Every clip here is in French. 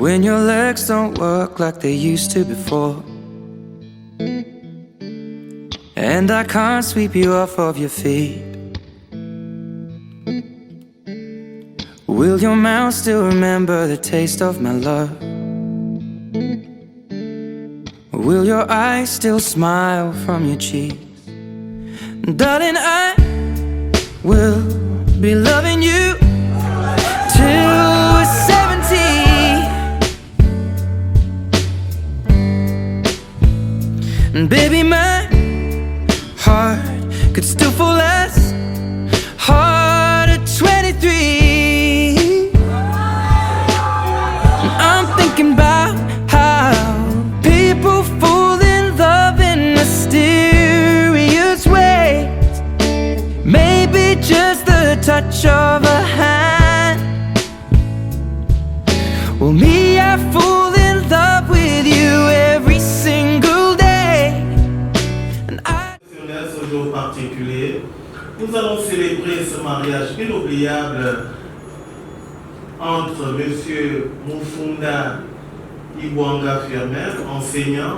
when your legs don't work like they used to before, and I can't sweep you off of your feet. Will your mouth still remember the taste of my love? Will your eyes still smile from your cheeks? Darling, I will be loving you till we're 70. And baby, my heart could still fall as hard at 23. And I'm thinking about how people fall in love in mysterious ways. Maybe just the touch of a hand. Well, me, I fall in love with you every single day. And Ce jour particulier, nous allons célébrer ce mariage inoubliable entre M. Mufunda Ibwanga Firmin, enseignant,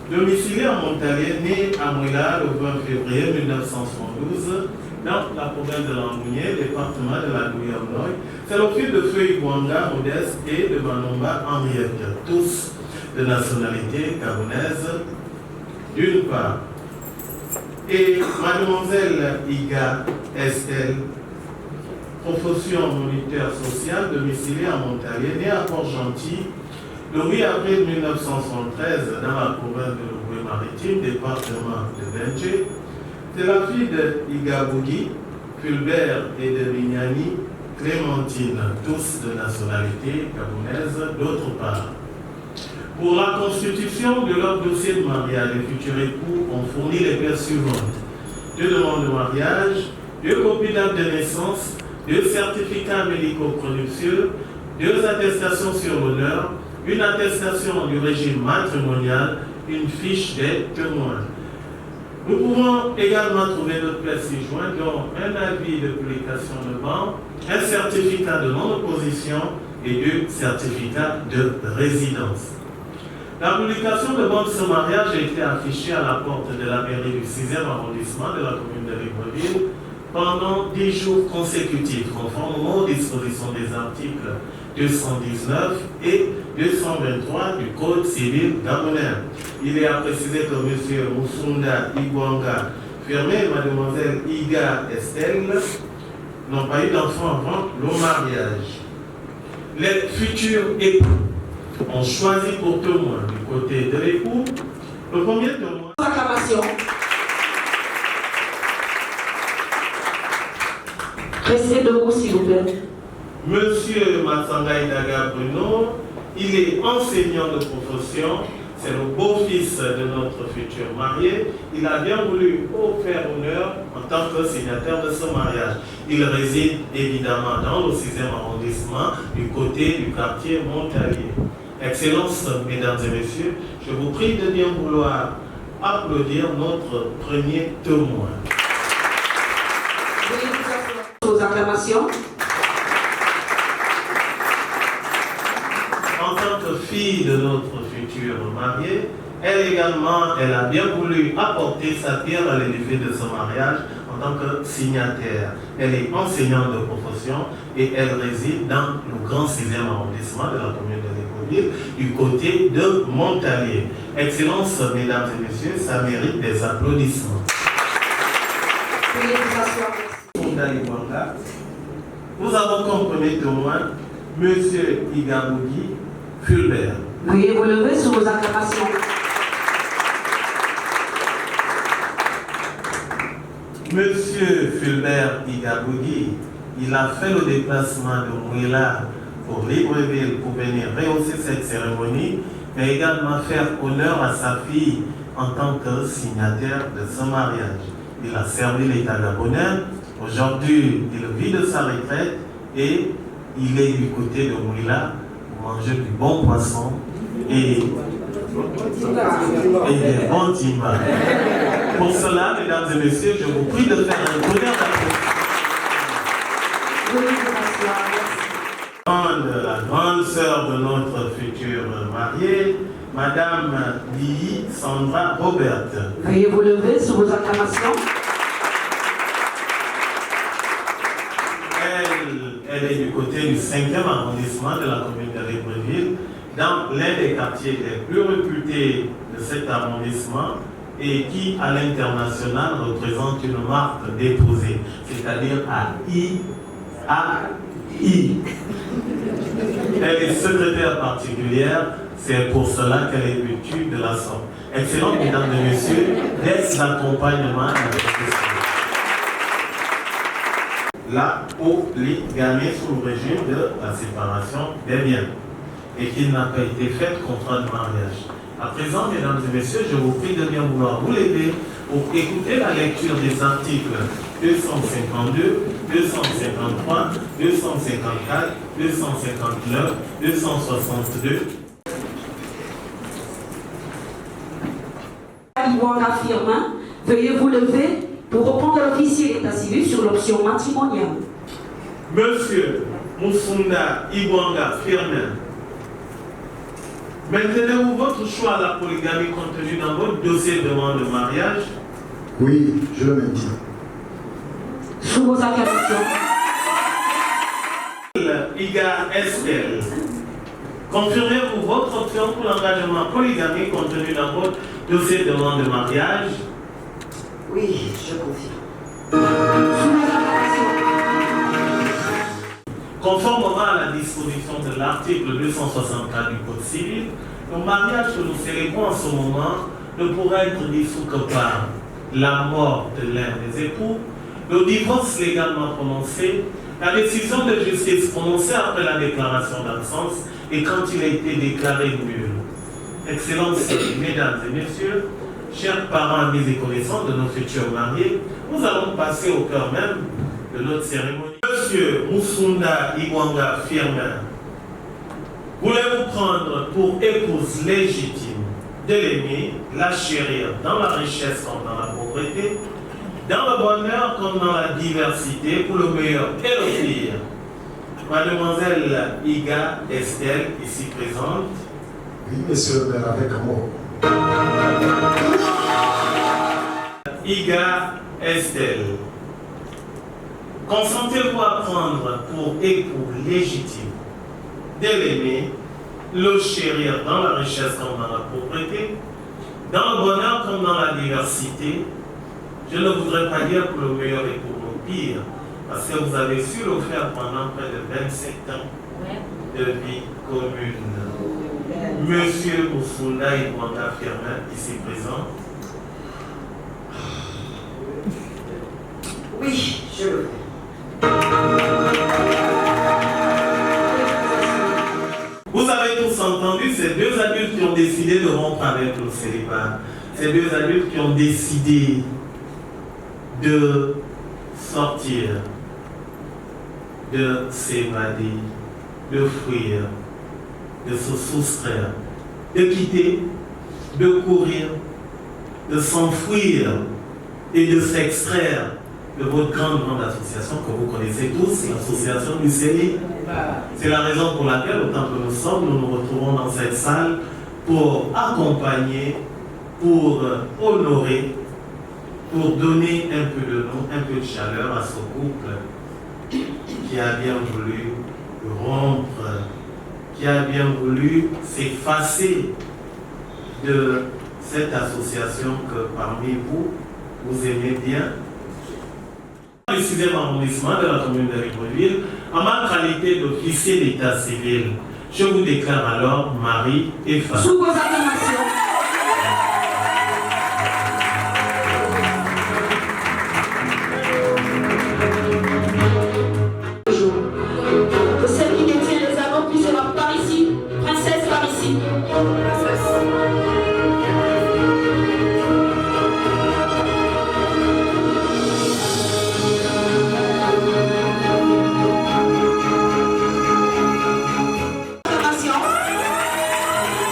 domicilié à Montalier, né à Mouila le 20 février 1972, dans la province de Langounier, département de la Guyane. C'est le fils de Feu Ibwanga Modeste et de Manomba Henriette, tous de nationalité gabonaise, d'une part. Et mademoiselle Iga Estelle, profession moniteur social, domiciliée à Montalier, née à Port-Gentil, le 8 avril 1973 dans la province de l'Ouvray-Maritime, département de Benché. C'est la fille de Igabougui, Fulbert et de Mignani, Clémentine, tous de nationalité gabonaise, d'autre part. Pour la constitution de leur dossier de mariage, les futurs époux ont fourni les pièces suivantes: 2 demandes de mariage, 2 copies d'actes de naissance, 2 certificats médico-productieux, 2 attestations sur l'honneur, une attestation du régime matrimonial, une fiche des témoins. Nous pouvons également trouver d'autres pièces jointes, dont un avis de publication de banque, un certificat de non-opposition et 2 certificats de résidence. La publication de bande de ce mariage a été affichée à la porte de la mairie du 6e arrondissement de la commune de Libreville pendant 10 jours consécutifs, conformément aux dispositions des articles 219 et 223 du Code civil gabonais. Il est à préciser que M. Mufunda Ibwanga Firmin et Mlle Iga Estelle n'ont pas eu d'enfants avant le mariage. Les futurs époux ont choisi pour témoin du côté de l'époux le premier témoin. Acclamation. Restez debout, s'il vous plaît. Monsieur Matsanga Idaga Bruno, il est enseignant de profession, c'est le beau-fils de notre futur marié. Il a bien voulu faire honneur en tant que signataire de ce mariage. Il réside évidemment dans le 6e arrondissement, du côté du quartier Montalier. Excellences, mesdames et messieurs, je vous prie de bien vouloir applaudir notre premier témoin. Vos acclamations. En tant que fille de notre futur marié, elle a bien voulu apporter sa pierre à l'édifice de ce mariage en tant que signataire. Elle est enseignante de profession et elle réside dans le grand 6e arrondissement de la commune de Libreville, du côté de Montalier. Excellences, mesdames et messieurs, ça mérite des applaudissements. Veuillez vous asseoir. Nous avons comme premier témoin M. Igabougui Fulbert. Veuillez vous lever sur vos acclamations. Monsieur Fulbert Igabougui, il a fait le déplacement de Mouila pour Libreville pour venir rehausser cette cérémonie, mais également faire honneur à sa fille en tant que signataire de ce mariage. Il a servi l'État gabonais. Aujourd'hui, il vit de sa retraite et il est du côté de Mouila pour manger du bon poisson et des bons timbas. Pour cela, mesdames et messieurs, je vous prie de faire un tonnerre d'applaudissements. demande la grande sœur de notre future mariée, Madame Lily Sandra Robert. Veuillez vous lever sous vos acclamations. Elle est du côté du 5e arrondissement de la commune de Libreville, dans l'un des quartiers les plus réputés de cet arrondissement et qui, à l'international, représente une marque déposée, c'est-à-dire AI. Elle est secrétaire particulière, c'est pour cela qu'elle est vêtue de la sorte. Excellent, mesdames et messieurs, laisse l'accompagnement à la profession. La polygamie sous le régime de la séparation des biens et qu'il n'a pas été fait contrat de mariage. À présent, mesdames et messieurs, je vous prie de bien vouloir vous lever pour écouter la lecture des articles 252, 253, 254, 259, 262. Iwanga Firmin, veuillez vous lever pour répondre à l'officier d'état civil sur l'option matrimoniale. Monsieur Moussunda Iwanga Firmin, maintenez-vous votre choix à la polygamie contenu dans votre dossier de demande de mariage? Oui, je le maintiens. Sous vos acclamations. Iga Estelle, confirmez-vous votre option pour l'engagement polygamie contenu dans votre dossier de demande de mariage? Oui, je confirme. Sous vos acclamations. Conformément à la disposition de l'article 264 du Code civil, le mariage que nous célébrons en ce moment ne pourra être dissous que par la mort de l'un des époux, le divorce légalement prononcé, la décision de justice prononcée après la déclaration d'absence et quand il a été déclaré nul. Excellences, mesdames et messieurs, chers parents, amis et connaissants de nos futurs mariés, nous allons passer au cœur même de notre cérémonie. Monsieur Moussunda Iwanga Firmin, voulez-vous prendre pour épouse légitime de l'aimer, la chérir dans la richesse comme dans la pauvreté, dans le bonheur comme dans la diversité, pour le meilleur et le pire? Mademoiselle Iga Estelle, ici présente. Oui, monsieur le maire, avec amour. Iga Estelle, consentez-vous à prendre pour époux légitime de l'aimer, le chérir dans la richesse comme dans la pauvreté, dans le bonheur comme dans la diversité? Je ne voudrais pas dire pour le meilleur et pour le pire, parce que vous avez su le faire pendant près de 27 ans de vie commune. Monsieur Moussunda Iwanga Firmin, ici présent. Oui, je le fais. Vous avez tous entendu ces deux adultes qui ont décidé de rompre avec le célibat. Ces deux adultes qui ont décidé de sortir, de s'évader, de fuir, de se soustraire, de quitter, de courir, de s'enfuir et de s'extraire de votre grande association que vous connaissez tous, l'association du CELI. C'est la raison pour laquelle, autant que nous sommes, nous nous retrouvons dans cette salle pour accompagner, pour honorer, pour donner un peu de nom, un peu de chaleur à ce couple qui a bien voulu rompre, qui a bien voulu s'effacer de cette association que parmi vous, vous aimez bien. Le 6e arrondissement de la commune de Libreville, en ma qualité d'officier d'état civil, je vous déclare alors mari et femme. Sous vos acclamations. Celle qui détient les anneaux puisse voir par ici. Princesse par ici. Acclamation.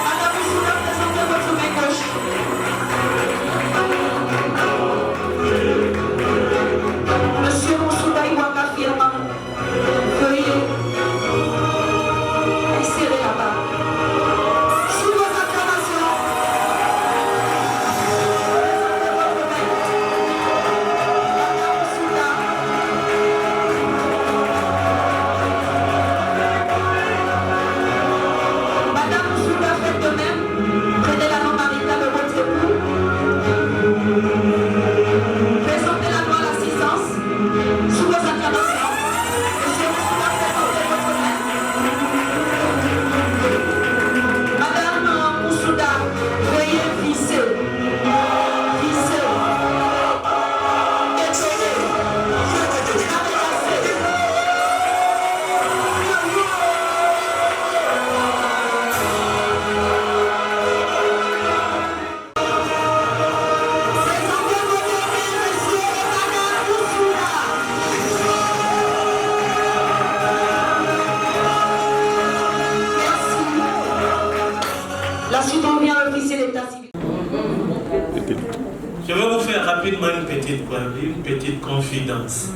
Madame Moussunda, présentez La suite en vient à l'officier d'état civil. Je vais vous faire rapidement une petite confidence.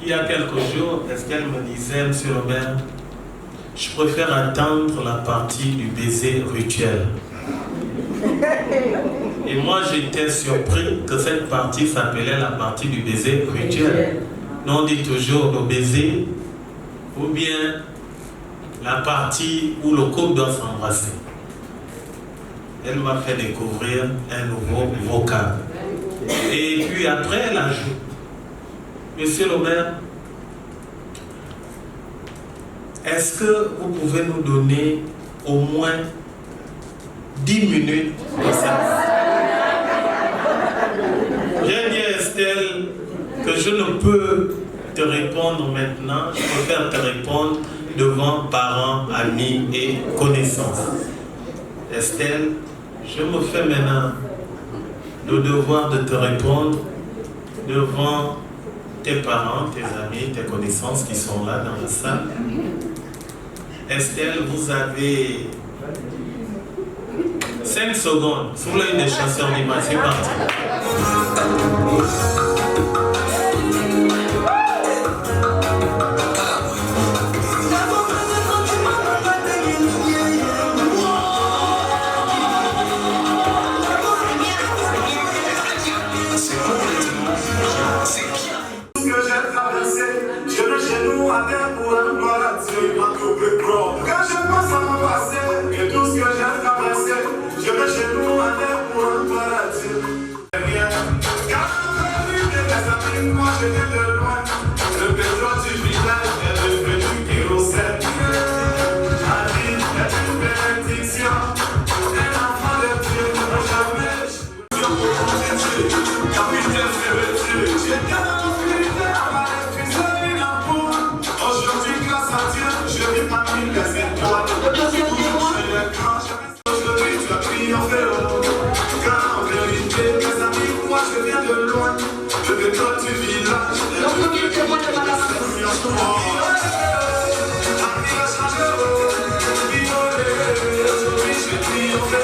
Il y a quelques jours, Estelle me disait, Monsieur Robert, je préfère attendre la partie du baiser rituel. Et moi, j'étais surpris que cette partie s'appelait la partie du baiser rituel. Nous, on dit toujours le baiser ou bien la partie où le couple doit s'embrasser. Elle m'a fait découvrir un nouveau vocable. Et puis après, elle ajoute, Monsieur Robert, est-ce que vous pouvez nous donner au moins 10 minutes de ça? J'ai dit à Estelle que je ne peux te répondre maintenant, je préfère te répondre devant parents, amis et connaissances. Estelle, je me fais maintenant le devoir de te répondre devant tes parents, tes amis, tes connaissances qui sont là dans la salle. Estelle, vous avez 5 secondes. Sous l'œil des chasseurs d'image, c'est parti. Quand je pense à mon passé et tout ce que j'ai traversé, je vais chez nous aller pour un paradis. Car mes amis, moi je viens de loin. Le pétrole du village est devenu kérosène. La vie est une bénédiction. Un enfant de Dieu ne peut jamais échouer. Capitaine Ferretier, j'étais dans l'obscurité à ma refusée une ampoule. Aujourd'hui, grâce à Dieu, je vis parmi les étoiles. Aujourd'hui, tu as triomphé. Car en vérité, mes amis, moi je viens de loin. Le pétrole du village. Donc, le premier témoin de madame. Aujourd'hui, j'ai triomphé.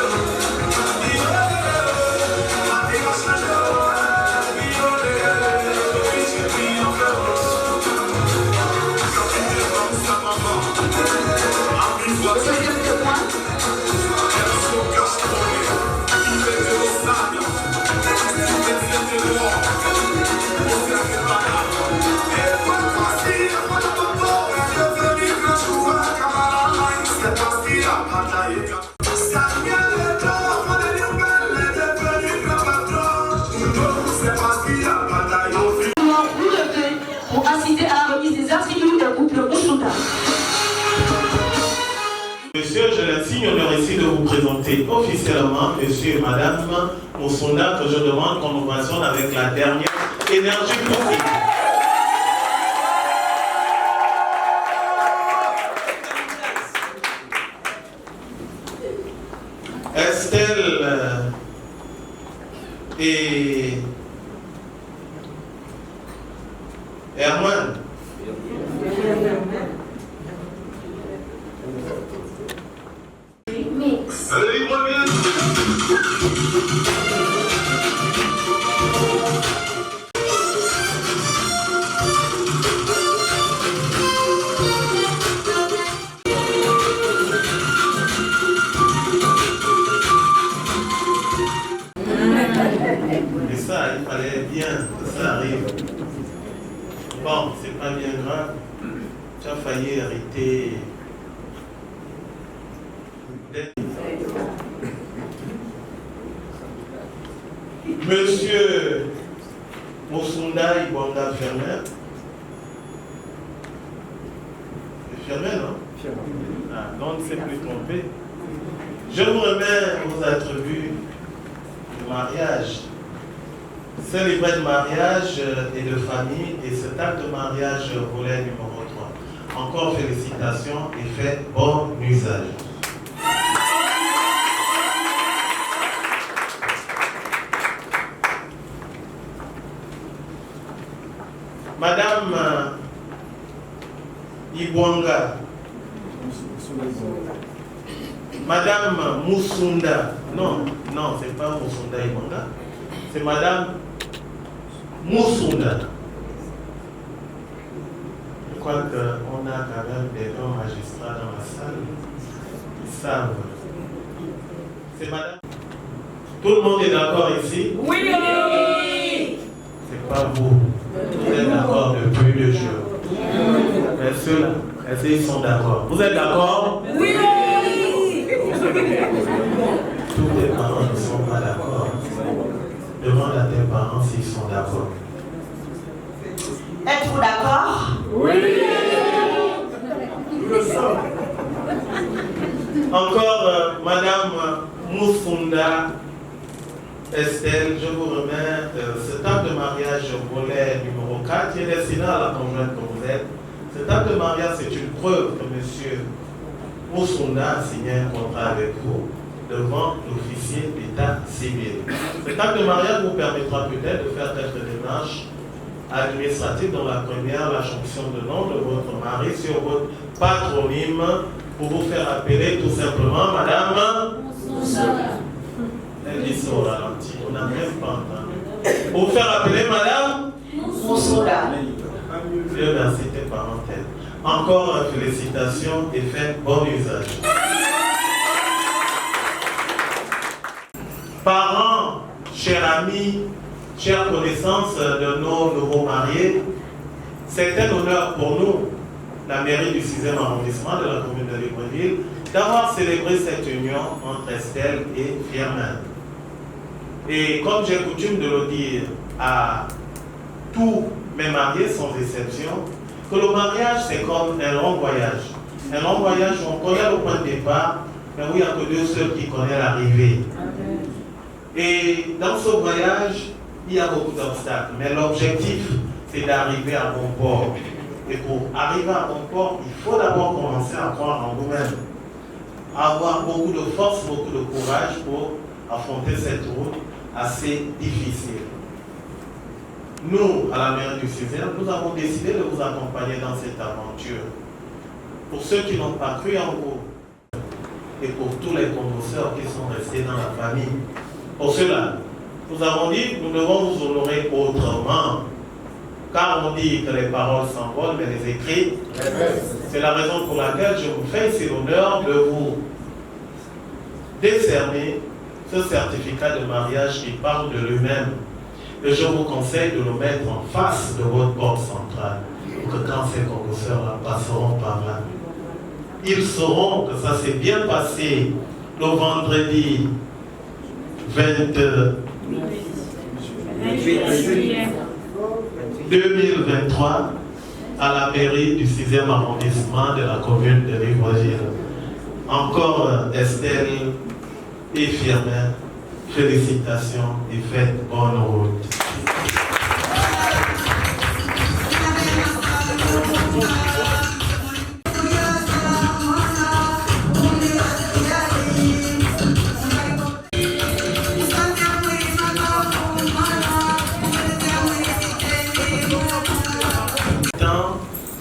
Pour assister à la remise des attributs d'un couple Moussouda. Monsieur, je l'insigne honneur ici de vous présenter officiellement Monsieur et Madame Moussouda, que je demande qu'on ovationne avec la dernière énergie possible. Estelle et Herman. Mix. Et ça, il fallait bien que ça arrive. Bon, c'est pas bien grave. Tu as failli hériter. Monsieur Moussouda Ibonga Fermer. C'est Fermer, non? Ah, non, on ne s'est plus trompé. Je vous remets vos attributs de mariage. Ce livret de mariage et de famille et cet acte de mariage volet numéro 3. Encore félicitations et faites bon usage. Madame Ibonga Madame Musunda. Non, c'est pas Musunda Ibanga. C'est Madame Musunda. Je crois qu'on a quand même des grands magistrats dans la salle. Ils savent. C'est Madame. Tout le monde est d'accord ici? Oui! C'est pas vous. Vous êtes d'accord depuis 2 jours. Mais ceux-là, est-ce qu'ils sont d'accord? Vous êtes d'accord? Oui! Tous les parents ne sont pas d'accord. Demande à tes parents s'ils sont d'accord. Êtes-vous d'accord? Oui! Nous le sommes. Encore, Madame Musunda Estelle, je vous remets cet acte de mariage volet numéro 4 qui est destiné à la conjointe que vous êtes. Cet acte de mariage, c'est une preuve que M. Musunda a signé un contrat avec vous devant l'officier d'état civil. Cet acte de mariage vous permettra peut-être de faire quelques démarches administratives, dont la première, la jonction de nom de votre mari sur votre patronyme pour vous faire appeler tout simplement Madame Musunda. Elle dit ça au ralenti, on n'a même pas entendu. Pour vous faire appeler Madame Musunda. Dieu merci tes parenthèses. Encore félicitations et faites bon usage. Parents, chers amis, chères connaissances de nos nouveaux mariés, c'est un honneur pour nous, la mairie du 6e arrondissement de la commune de Libreville, d'avoir célébré cette union entre Estelle et Firmin. Et comme j'ai coutume de le dire à tous mes mariés sans exception, que le mariage c'est comme un long voyage. Un long voyage où on connaît le point de départ, mais où il n'y a que Dieu seul qui connaît l'arrivée. Et dans ce voyage, il y a beaucoup d'obstacles, mais l'objectif c'est d'arriver à bon port. Et pour arriver à bon port, il faut d'abord commencer à croire en nous-mêmes, avoir beaucoup de force, beaucoup de courage pour affronter cette route assez difficile. Nous, à la mairie du 6e, nous avons décidé de vous accompagner dans cette aventure. Pour ceux qui n'ont pas cru en vous, et pour tous les conducteurs qui sont restés dans la famille. Pour cela, nous avons dit, nous devons vous honorer autrement. Car on dit que les paroles s'envolent, mais les écrits, c'est la raison pour laquelle je vous fais ici l'honneur de vous décerner ce certificat de mariage qui parle de lui-même. Et je vous conseille de le mettre en face de votre porte centrale, pour que quand ces conducteurs passeront par là, ils sauront que ça s'est bien passé le vendredi 2023 à la mairie du 6e arrondissement de la commune de Libreville. Encore Estelle et Firmin, félicitations et faites bonne route.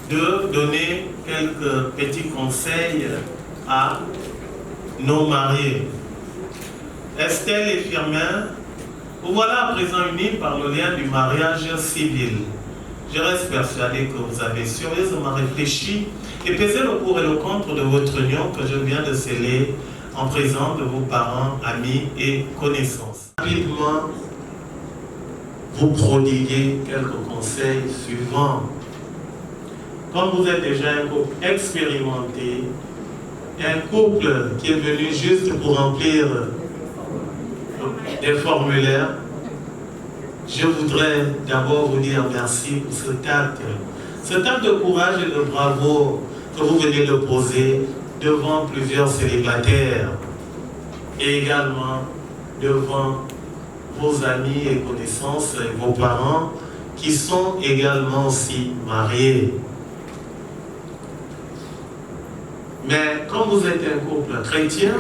De donner quelques petits conseils à nos mariés. Estelle et Firmin, vous voilà à présent unis par le lien du mariage civil. Je reste persuadé que vous avez sérieusement réfléchi et pesé le pour et le contre de votre union que je viens de sceller en présence de vos parents, amis et connaissances. Rapidement, vous prodiguer quelques conseils suivants. Comme vous êtes déjà un couple expérimenté, un couple qui est venu juste pour remplir des formulaires, je voudrais d'abord vous dire merci pour cet acte. Cet acte de courage et de bravoure que vous venez de poser devant plusieurs célibataires et également devant vos amis et connaissances et vos parents qui sont également aussi mariés. Mais comme vous êtes un couple chrétien,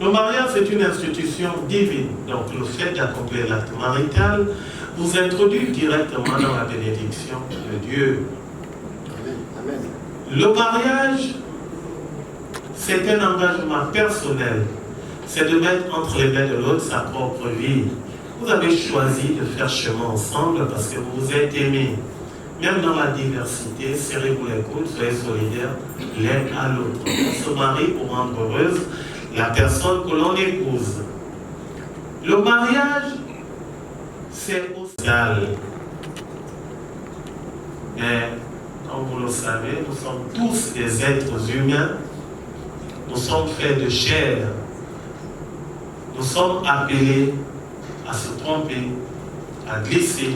le mariage c'est une institution divine. Donc le fait d'accomplir l'acte marital vous introduit directement dans la bénédiction de Dieu. Le mariage, c'est un engagement personnel. C'est de mettre entre les mains de l'autre sa propre vie. Vous avez choisi de faire chemin ensemble parce que vous vous êtes aimés. Même dans la diversité, serrez-vous les coudes, soyez solidaires l'un à l'autre. On se marie pour rendre heureuse la personne que l'on épouse. Le mariage, c'est social. Mais, comme vous le savez, nous sommes tous des êtres humains. Nous sommes faits de chair. Nous sommes appelés à se tromper, à glisser.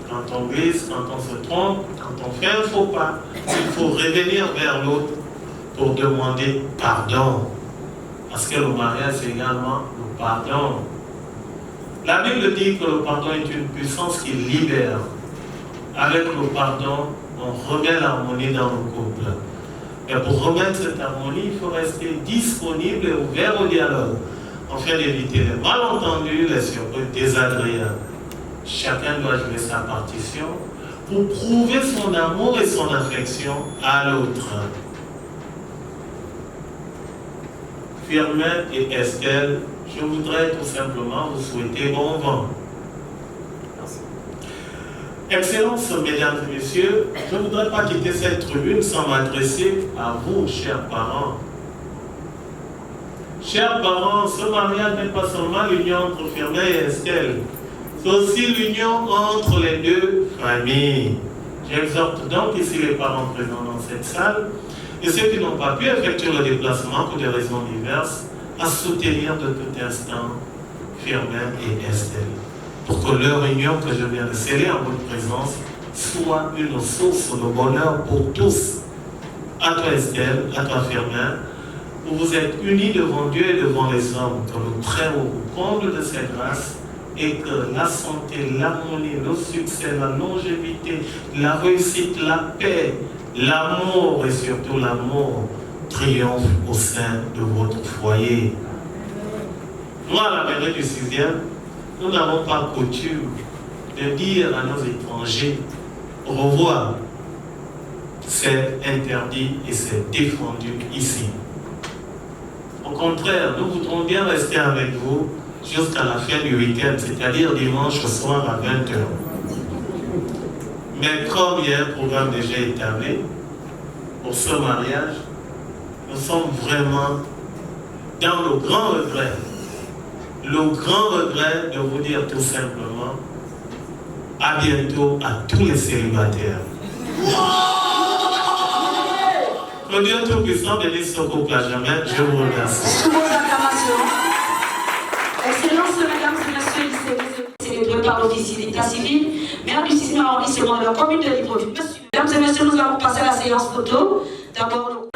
Quand on glisse, quand on se trompe, quand on fait un faux pas, il faut revenir vers l'autre pour demander pardon. Parce que le mariage, c'est également le pardon. La Bible dit que le pardon est une puissance qui libère. Avec le pardon, on remet l'harmonie dans le couple. Et pour remettre cette harmonie, il faut rester disponible et ouvert au dialogue, afin d'éviter les malentendus, les surprises désagréables. Chacun doit jouer sa partition pour prouver son amour et son affection à l'autre. Firmin et Estelle, je voudrais tout simplement vous souhaiter bon vent. Excellences, mesdames et messieurs, je ne voudrais pas quitter cette tribune sans m'adresser à vous, chers parents. Chers parents, ce mariage n'est pas seulement l'union entre Firmin et Estelle, c'est aussi l'union entre les deux familles. J'exhorte donc ici les parents présents dans cette salle et ceux qui n'ont pas pu effectuer le déplacement pour des raisons diverses à soutenir de tout instant Firmin et Estelle, pour que leur union que je viens de sceller en votre présence soit une source de bonheur pour tous. À toi Estelle, à toi Firmin, où vous êtes unis devant Dieu et devant les hommes, que le Très-Haut vous comble de ses grâces et que la santé, l'harmonie, le succès, la longévité, la réussite, la paix, l'amour et surtout l'amour triomphe au sein de votre foyer. Moi, à la mairie du 6e, nous n'avons pas coutume de dire à nos étrangers au revoir. C'est interdit et c'est défendu ici. Au contraire, nous voudrons bien rester avec vous jusqu'à la fin du week-end, c'est-à-dire dimanche soir à 20h. Mais comme il y a un programme déjà établi pour ce mariage, nous sommes vraiment dans le grand regret. Le grand regret de vous dire tout simplement à bientôt à tous les célibataires. Que Dieu Tout-Puissant bénisse ce couple à jamais. Je vous remercie. Sous vos acclamations. Excellences, mesdames et messieurs, célébré par l'officier d'état civil, maire du 6e arrondissement de la commune de Libreville. Mesdames et messieurs, nous allons passer à la séance photo. D'abord,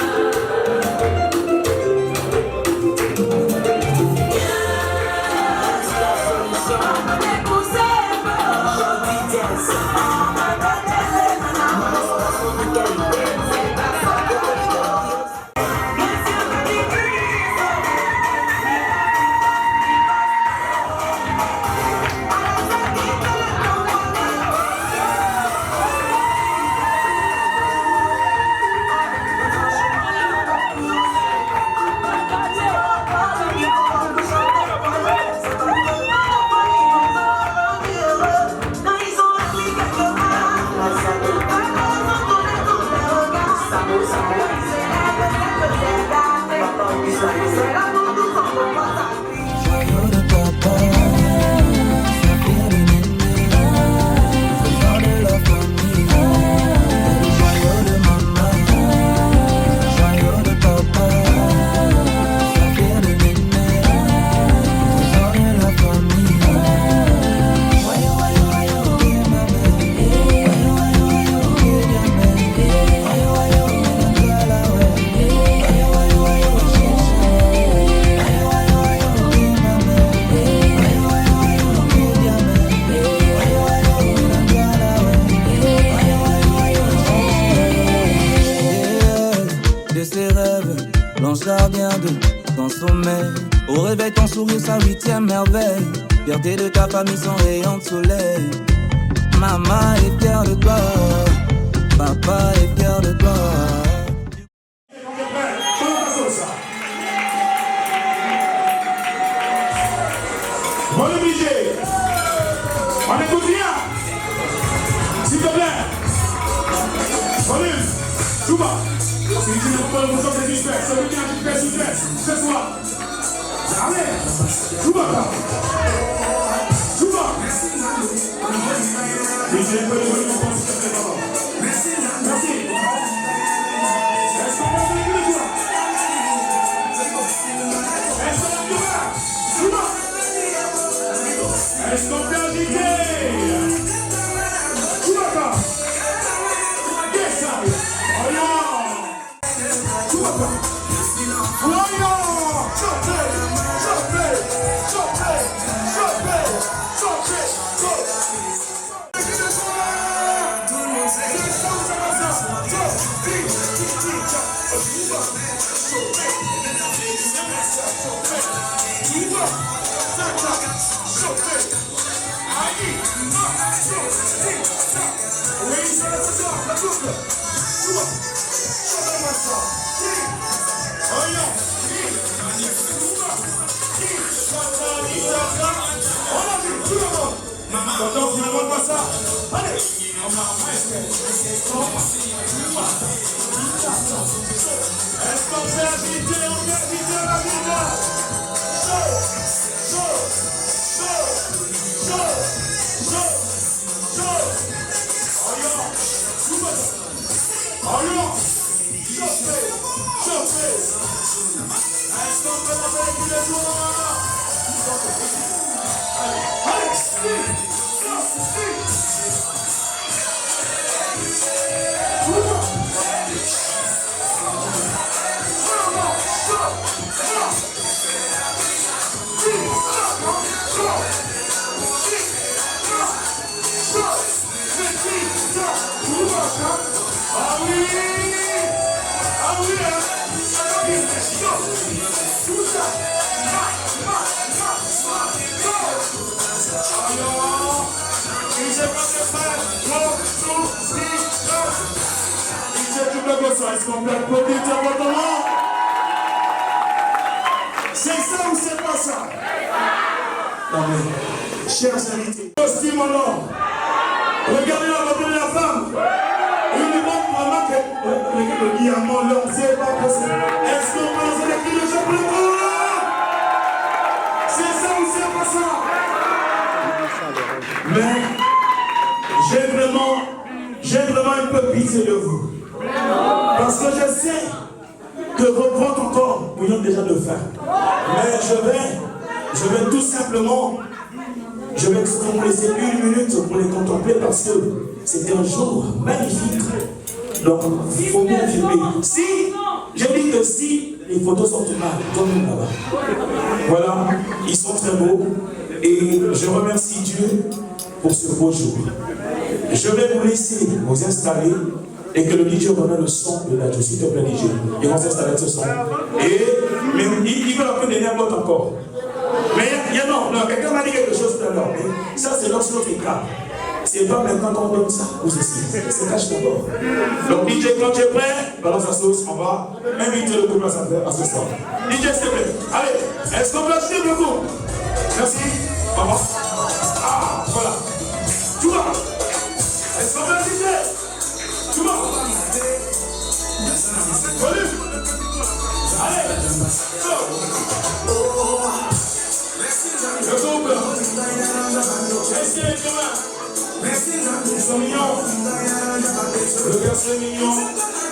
au réveil, ton sourire, sa 8e merveille. Fierté de ta famille, son rayon de soleil. Maman est fière de toi, papa est fier de toi. Volume DJ. On écoute bien. S'il te plaît. Volume. Tout bas. Si tu ne peux pas le mouvement, c'est discret. Celui qui a discret, discret. Ce soir. Allez. Tout bas. Tout bas. DJ, un peu de volume, on s'il te plaît, pardon. Merci. Est-ce qu'on peut faire le joie? Est-ce qu'on peut faire? Tout bas. Est-ce qu'on peut agiter? Tout bas. Yes, ça. Oh non. Tout bas. Oh non. Quand finalement pas ça, allez, est-ce qu'on peut agiter, la ville? Est-ce qu'on peut la faire tous les jours? Allez, est-ce qu'on peut applaudir vraiment? C'est ça ou c'est pas ça? Non mais, chers invités, costume en or. Regardez la beauté de la femme. Il nous montre vraiment que le diamant, l'or, c'est pas possible. Est-ce qu'on peut lancer les cris de ce plateau? C'est ça ou c'est pas ça? Mais, j'ai vraiment un peu pitié de vous. Parce que je sais que vos ventres encore bouillonnent déjà de faim. Mais je vais tout simplement, je vais vous laisser 1 minute pour les contempler parce que c'était un jour magnifique. Donc, il faut bien filmer. Si, je dis que si les photos sont mal, comme là-bas. Voilà, ils sont très beaux. Et je remercie Dieu pour ce beau jour. Je vais vous laisser vous installer. Et que le DJ remet le son de la s'il te plaît, DJ. Ils vont s'installer avec ce son. Mais il veut un peu donner un mot encore. Mais non, quelqu'un m'a dit quelque chose tout à l'heure. Mais ça, c'est notre écart. C'est pas maintenant qu'on donne ça ou ceci. C'est cache d'abord. Donc, DJ, quand tu es prêt, balance la sauce, on va inviter le couple à ce soir. DJ, s'il te plaît. Allez, est-ce qu'on peut acheter le coup? Merci. Au revoir. Ah, voilà. Tu vois? Est-ce qu'on peut acheter? Tout le monde. Volume. Allez. Le couple. Est-ce qu'il est commun? Ils sont mignons. Le garçon est mignon.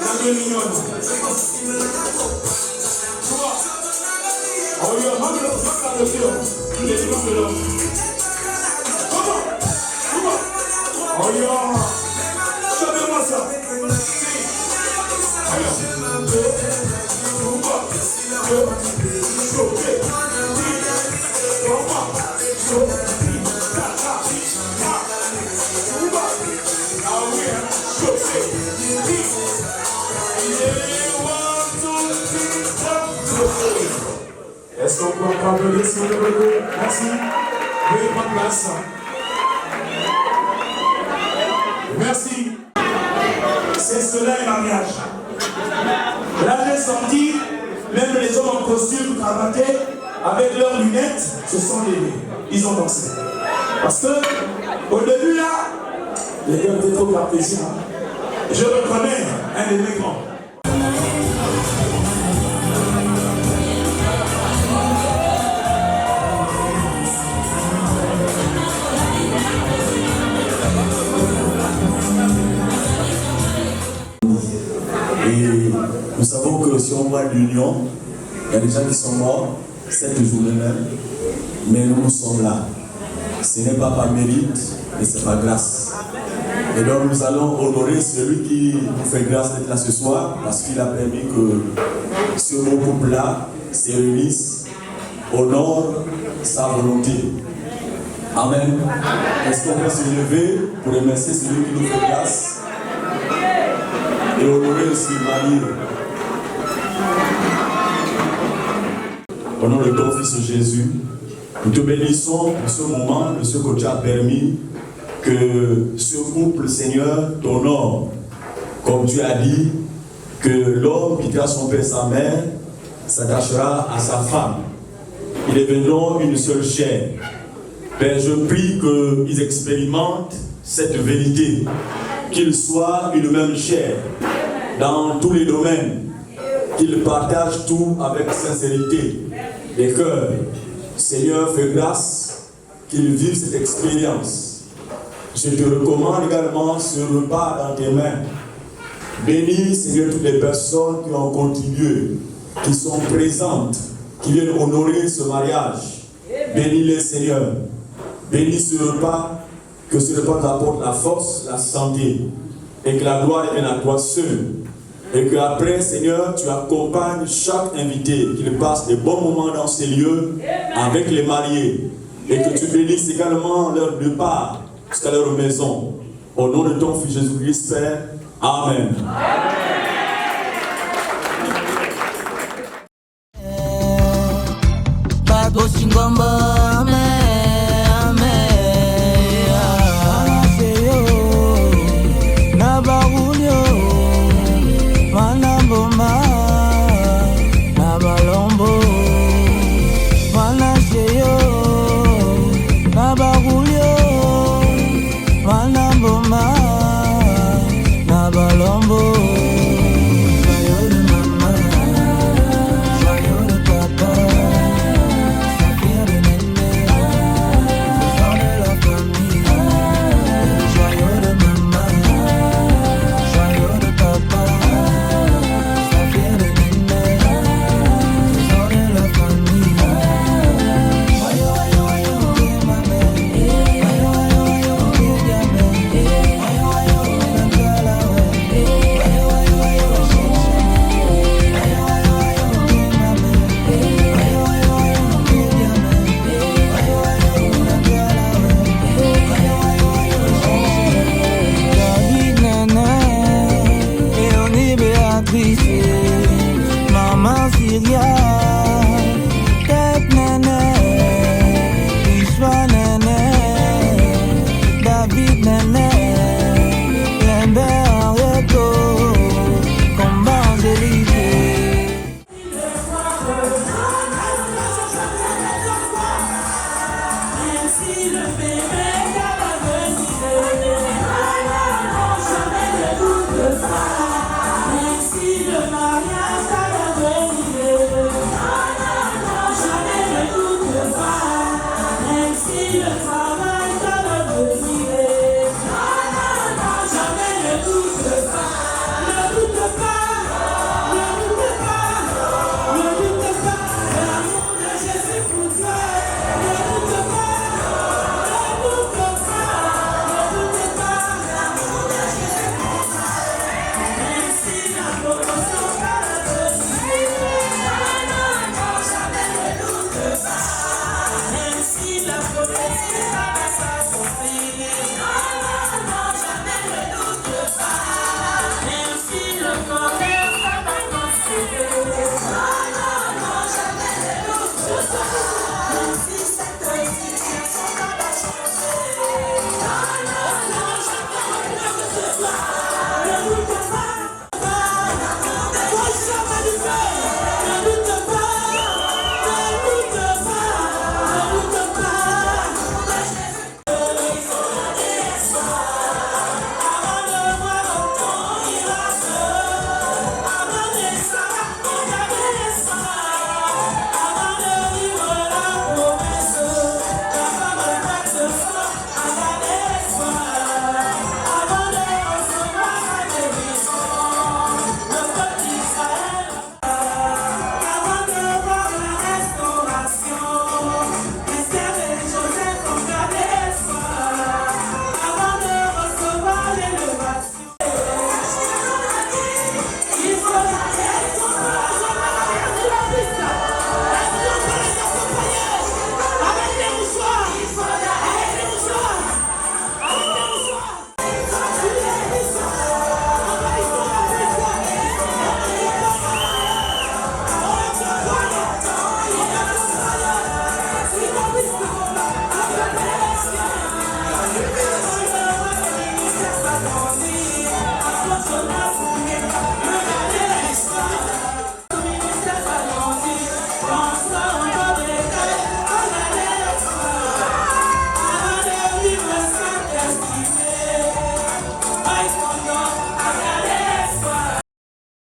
La gueule est mignonne. Tu vois? Oh, il y a un peu de il est vivant de l'homme. Comment? Oh, il y a chantez-moi ça. Est-ce qu'on peut applaudir sur le logo? Merci. Veuillez prendre place. Merci. C'est cela un mariage. Là, j'ai senti, même les hommes en costume cravatés, avec leurs lunettes, ce sont les ils ont dansé. Parce que au début là, les gars étaient trop cartésiens. Je reconnais un de mes grands. Et nous savons que si on voit l'union, il y a des gens qui sont morts cette journée même, mais nous sommes là. Ce n'est pas par mérite, mais c'est par grâce. Et donc nous allons honorer celui qui nous fait grâce d'être là ce soir, parce qu'il a permis que ce beau couple-là se réunisse, honore sa volonté. Amen. Est-ce qu'on peut se lever pour remercier celui qui nous fait grâce et honorer aussi Marie? Au nom de ton Fils Jésus, nous te bénissons pour ce moment, pour ce que tu as permis que ce couple, Seigneur, t'honore. Comme tu as dit, que l'homme quittera son père et sa mère, s'attachera à sa femme. Ils deviendront une seule chair. Père, je prie qu'ils expérimentent cette vérité, qu'ils soient une même chair dans tous les domaines, qu'ils partagent tout avec sincérité et cœur. Seigneur, fais grâce qu'ils vivent cette expérience. Je te recommande également ce repas dans tes mains. Bénis, Seigneur, toutes les personnes qui ont contribué, qui sont présentes, qui viennent honorer ce mariage. Bénis-les, Seigneur. Bénis ce repas, que ce repas t'apporte la force, la santé, et que la gloire vienne à toi seul. Et que après, Seigneur, tu accompagnes chaque invité, qu'il passe des bons moments dans ces lieux avec les mariés. Et que tu bénisses également leur départ jusqu'à leur maison. Au nom de ton Fils Jésus-Christ, Père. Amen. Manamboma na balombo